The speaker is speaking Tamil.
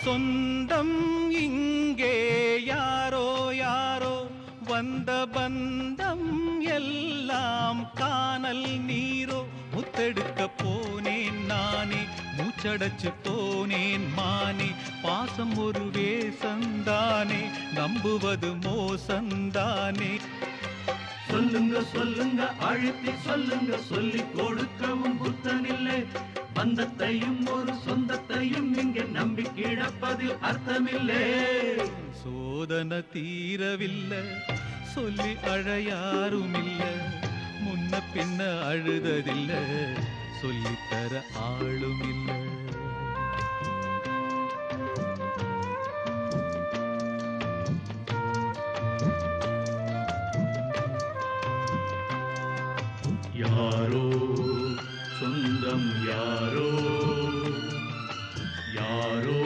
சொந்தம் இங்கே யாரோ யாரோ, வந்த பந்தம் எல்லாம் காணல் நீரோ. முத்தெடுக்க போனேன் நானே, மூச்சடைச்சு போனேன் மானே. பாசம் ஒரு வேசந்தானே, நம்புவது மோசந்தானே. சொல்லுங்க சொல்லுங்க அழுத்தி சொல்லுங்க, சொல்லி கொடுக்கவும் புத்தனில்லை. பந்தத்தையும் ஒரு சொந்தத்தையும் இங்கே நம்பி கிடப்பதில் அர்த்தமில்லை. சோதனை தீரவில்லை, சொல்லி அழையாருமில்ல. முன்ன பின்ன அழுததில்ல, சொல்லித்தர ஆளுமில்ல. யாரோ சொந்தம் யாரோ